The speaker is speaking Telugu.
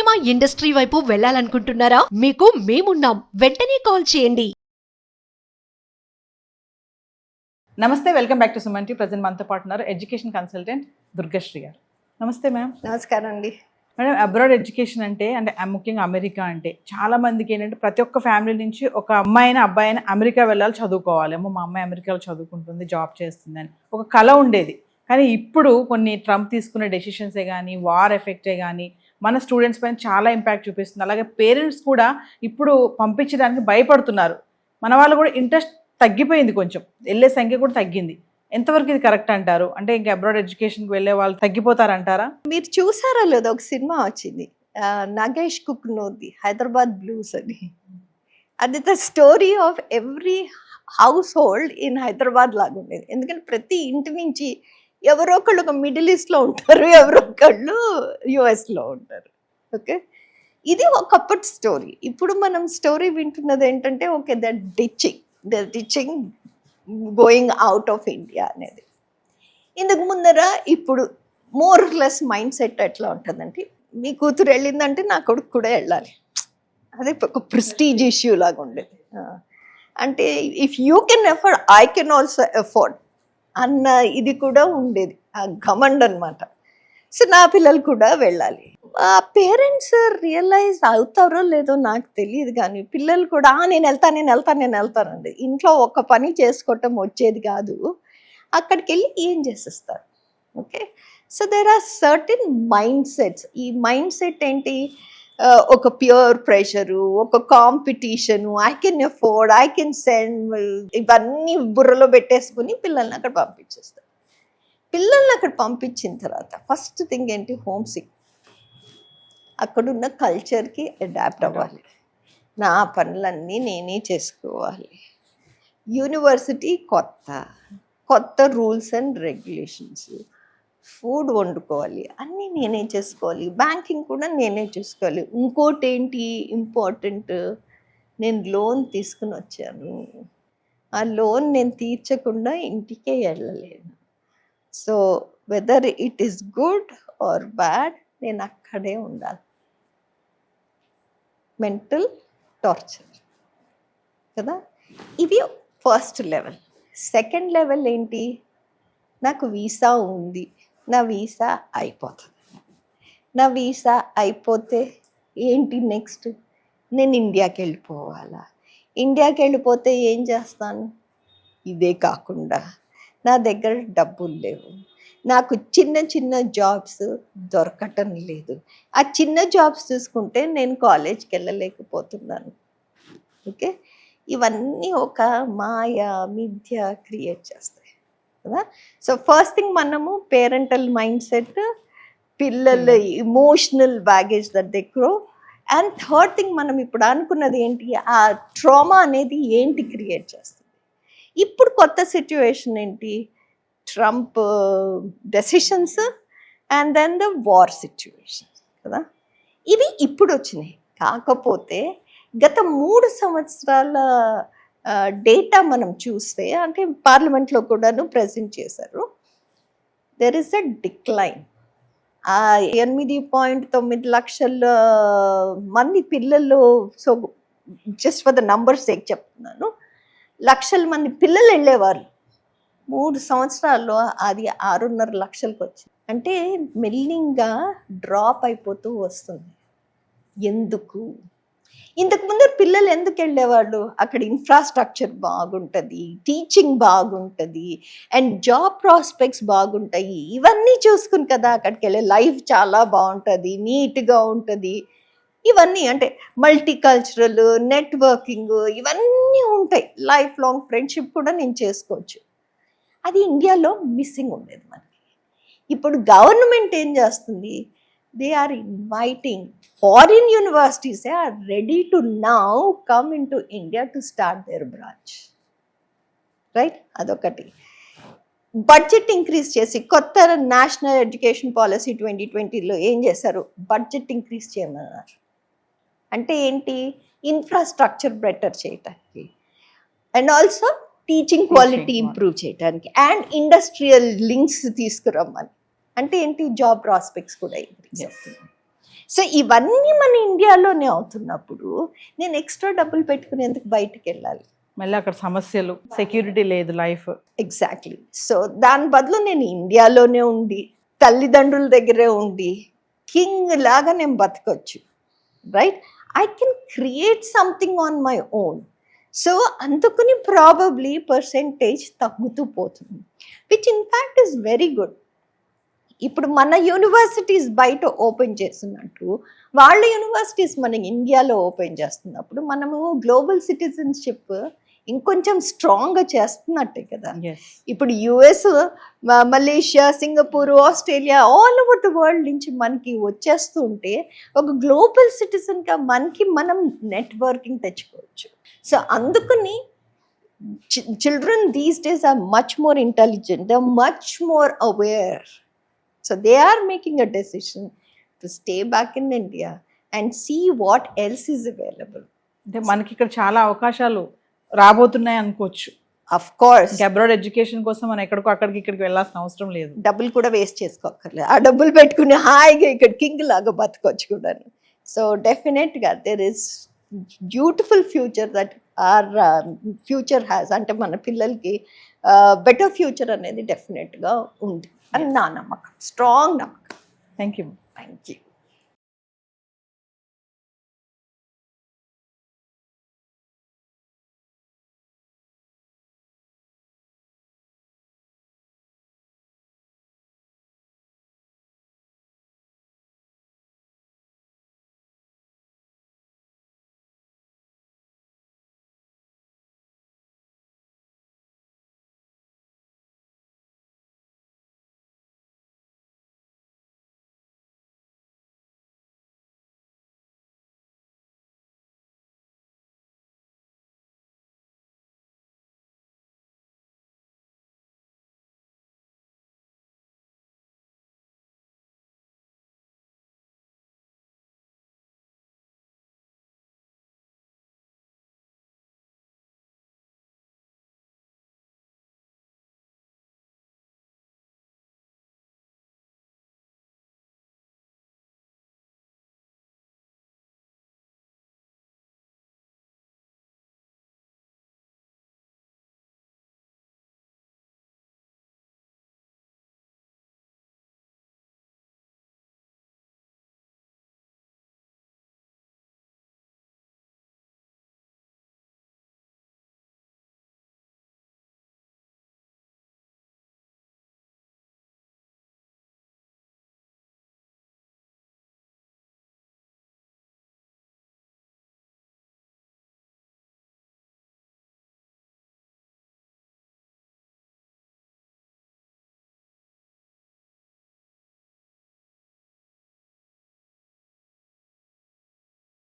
సినిమా ఇండస్ట్రీ వైపు వెళ్ళాలనుకుంటున్నారా? మీకు మేమున్నాం. వెంటనే కాల్ చేయండి. నమస్తే, welcome back to Suman T. Present మనతో పాటు ఉన్నారు ఎడ్యుకేషన్ కన్సల్టెంట్ దుర్గశ్రీ గారు. నమస్తే మ్యామ్. నమస్కారం అండి. మేడం, అబ్రాడ్ ఎడ్యుకేషన్ అంటే ముఖ్యంగా అమెరికా అంటే చాలా మందికి ఏంటంటే ప్రతి ఒక్క ఫ్యామిలీ నుంచి ఒక అమ్మాయినా అబ్బాయి అయినా అమెరికా వెళ్ళాలి, చదువుకోవాలి. ఏమో మా అమ్మాయి అమెరికాలో చదువుకుంటుంది, జాబ్ చేస్తుంది అని ఒక కళ ఉండేది. కానీ ఇప్పుడు కొన్ని ట్రంప్ తీసుకునే డెసిషన్సే కానీ, వార్ ఎఫెక్టే కానీ మన స్టూడెంట్స్ పైన చాలా ఇంపాక్ట్ చూపిస్తుంది. అలాగే పేరెంట్స్ కూడా ఇప్పుడు పంపించడానికి భయపడుతున్నారు. మన వాళ్ళు కూడా ఇంట్రెస్ట్ తగ్గిపోయింది, కొంచెం వెళ్ళే సంఖ్య కూడా తగ్గింది. ఎంతవరకు ఇది కరెక్ట్ అంటారు? అంటే ఇంకా అబ్రాడ్ ఎడ్యుకేషన్కి వెళ్ళే వాళ్ళు తగ్గిపోతారంటారా? మీరు చూసారా లేదో, ఒక సినిమా వచ్చింది నాగేష్ కుక్నోది, హైదరాబాద్ బ్లూస్ అని. అది the story of every house hold in Hyderabad లాగా ఉండేది. ఎందుకంటే ప్రతి ఇంటి నుంచి ఎవరో ఒకళ్ళు ఒక మిడిల్ ఈస్ట్లో ఉంటారు, ఎవరో ఒకళ్ళు యుఎస్లో ఉంటారు. ఓకే, ఇది ఒకప్పటి స్టోరీ. ఇప్పుడు మనం స్టోరీ వింటున్నది ఏంటంటే, okay the teaching going out of India అనేది. ఇందుకు ముందర ఇప్పుడు మోర్ లెస్ మైండ్ సెట్ ఎట్లా ఉంటుందంటే, మీ కూతురు వెళ్ళిందంటే నా కొడుకు కూడా వెళ్ళాలి, అదే ఒక ప్రెస్టీజ్ ఇష్యూ లాగా ఉండేది. అంటే if you can afford, I can also afford అన్న ఇది కూడా ఉండేది, ఆ ఘమండ్ అనమాట. సో నా పిల్లలు కూడా వెళ్ళాలి. ఆ పేరెంట్స్ రియలైజ్ అవుతారో లేదో నాకు తెలియదు, కానీ పిల్లలు కూడా నేను వెళ్తానండి. ఇంట్లో ఒక పని చేసుకోవటం వచ్చేది కాదు, అక్కడికి వెళ్ళి ఏం చేసేస్తారు. Okay, so there are certain mind sets. ఈ మైండ్ సెట్ ఏంటి? ఒక ప్యూర్ ప్రెషరు, ఒక competition, I can afford, I can send, ఇవన్నీ బుర్రలో పెట్టేసుకుని పిల్లల్ని అక్కడ పంపించేస్తారు. పిల్లల్ని అక్కడ పంపించిన తర్వాత ఫస్ట్ థింగ్ ఏంటి? Home sick. అక్కడున్న కల్చర్కి అడాప్ట్ అవ్వాలి. నా పనులన్నీ నేనే చేసుకోవాలి. యూనివర్సిటీ కొత్త రూల్స్ అండ్ రెగ్యులేషన్స్, ఫుడ్ వండుకోవాలి, అన్నీ నేనే చేసుకోవాలి. బ్యాంకింగ్ కూడా నేనే చూసుకోవాలి. ఇంకోటి ఏంటి ఇంపార్టెంట్, నేను లోన్ తీసుకుని వచ్చాను, ఆ లోన్ నేను తీర్చకుండా ఇంటికే వెళ్ళలేను. So whether it is good or bad, నేను అక్కడే ఉండాలి. మెంటల్ టార్చర్ కదా. ఇవి ఫస్ట్ లెవెల్. సెకండ్ లెవెల్ ఏంటి? నాకు వీసా ఉంది, నా వీసా అయిపోతుంది. నా వీసా అయిపోతే ఏంటి నెక్స్ట్? నేను ఇండియాకి వెళ్ళిపోవాలా? ఇండియాకి వెళ్ళిపోతే ఏం చేస్తాను? ఇదే కాకుండా నా దగ్గర డబ్బులు లేవు, నాకు చిన్న జాబ్స్ దొరకటం లేదు. ఆ చిన్న జాబ్స్ చూసుకుంటే నేను కాలేజ్కి వెళ్ళలేకపోతున్నాను. ఓకే, ఇవన్నీ ఒక మాయ మిథ్య క్రియేట్ చేస్తాయి కదా. సో ఫస్ట్ థింగ్ మనము పేరెంటల్ మైండ్ సెట్, పిల్లల emotional baggage that they grow. And third thing మనం ఇప్పుడు అనుకున్నది ఏంటి? ఆ ట్రామా అనేది ఏంటి క్రియేట్ చేస్తుంది. ఇప్పుడు కొత్త సిచ్యువేషన్ ఏంటి? Trump decisions and then the war situation కదా. ఇవి ఇప్పుడు వచ్చినాయి. కాకపోతే గత 3 సంవత్సరాల డేటా మనం చూస్తే, అంటే పార్లమెంట్లో కూడాను ప్రజెంట్ చేశారు, దెర్ ఇస్ అ డిక్లైన్. 8.9 లక్షల మంది పిల్లలు, so just for the numbers చెప్తున్నాను, లక్షల మంది పిల్లలు వెళ్ళేవారు. 3 సంవత్సరాల్లో అది 6.5 లక్షలకు వచ్చింది. అంటే మెల్లింగా డ్రాప్ అయిపోతూ వస్తుంది. ఎందుకు? ఇంతకు ముందు పిల్లలు ఎందుకు వెళ్ళేవాళ్ళు? అక్కడ ఇన్ఫ్రాస్ట్రక్చర్ బాగుంటుంది, టీచింగ్ బాగుంటుంది, అండ్ జాబ్ ప్రాస్పెక్ట్స్ బాగుంటాయి. ఇవన్నీ చూసుకుని కదా అక్కడికి వెళ్ళే. లైఫ్ చాలా బాగుంటుంది, నీట్గా ఉంటుంది. ఇవన్నీ అంటే మల్టీ కల్చరల్, నెట్వర్కింగ్, ఇవన్నీ ఉంటాయి. లైఫ్ లాంగ్ ఫ్రెండ్షిప్ కూడా నేను చేసుకోవచ్చు. అది ఇండియాలో మిస్సింగ్ ఉండేది మనకి. ఇప్పుడు గవర్నమెంట్ ఏం చేస్తుంది? They are inviting foreign universities are ready to now come in to India to start their branch. Right, అదొకటి. బడ్జెట్ ఇంక్రీజ్ చేసి, కొత్త నేషనల్ ఎడ్యుకేషన్ పాలసీ 2020లో ఏం చేశారు? బడ్జెట్ ఇంక్రీజ్ చేయమన్నారు. అంటే ఏంటి? ఇన్ఫ్రాస్ట్రక్చర్ బెటర్ చేయటానికి, and also teaching quality improve చేయడానికి, అండ్ ఇండస్ట్రియల్ లింక్స్ తీసుకురమ్మని. అంటే ఏంటి? జాబ్ ప్రాస్పెక్ట్స్ కూడా ఇంక్రీజ్ అవుతుంది. సో ఇవన్నీ మన ఇండియాలోనే అవుతున్నప్పుడు నేను ఎక్స్ట్రా డబ్బులు పెట్టుకునేందుకు బయటికి వెళ్ళాలి. మళ్ళీ అక్కడ సమస్యలు, సెక్యూరిటీ లేదు లైఫ్. ఎగ్జాక్ట్లీ. సో దాని బదులు నేను ఇండియాలోనే ఉండి తల్లిదండ్రుల దగ్గరే ఉండి కింగ్ లాగా నేను బతకొచ్చు, right? I can create something on my own. So అందుకని ప్రాబబ్లీ పర్సెంటేజ్ తగ్గుతూ పోతుంది, which in fact is very good. ఇప్పుడు మన యూనివర్సిటీస్ బయట ఓపెన్ చేస్తున్నట్టు వాళ్ళ యూనివర్సిటీస్ మన ఇండియాలో ఓపెన్ చేస్తున్నప్పుడు మనము గ్లోబల్ సిటిజన్షిప్ ఇంకొంచెం స్ట్రాంగ్గా చేస్తున్నట్టే కదా. ఇప్పుడు US, Malaysia, Singapore, Australia, all over the world నుంచి మనకి వచ్చేస్తూ ఉంటే ఒక గ్లోబల్ సిటిజన్గా మనకి మనం నెట్వర్కింగ్ తెచ్చుకోవచ్చు. సో అందుకని children these days are much more intelligent, they are much more aware. So they are making a decision to stay back in India and see what else is available. అంటే మనకి ఇక్కడ చాలా అవకాశాలు రాబోతున్నాయి అనుకోవచ్చు. Of course. అబ్రాడ్ ఎడ్యుకేషన్ కోసం మనం ఎక్కడికో అక్కడికి ఇక్కడికి వెళ్ళాల్సిన అవసరం లేదు. డబ్బులు కూడా వేస్ట్ చేసుకోక్కర్లేదు, ఆ డబ్బులు పెట్టుకుని హాయిగా ఇక్కడ కింగ్ లాగా బతకొచ్చు కూడా. సో డెఫినెట్గా there is beautiful future that our future has. అంటే మన పిల్లలకి బెటర్ ఫ్యూచర్ అనేది డెఫినెట్గా ఉంది అని నా నమ్మకం, స్ట్రాంగ్ నమ్మకం. Thank you. Thank you.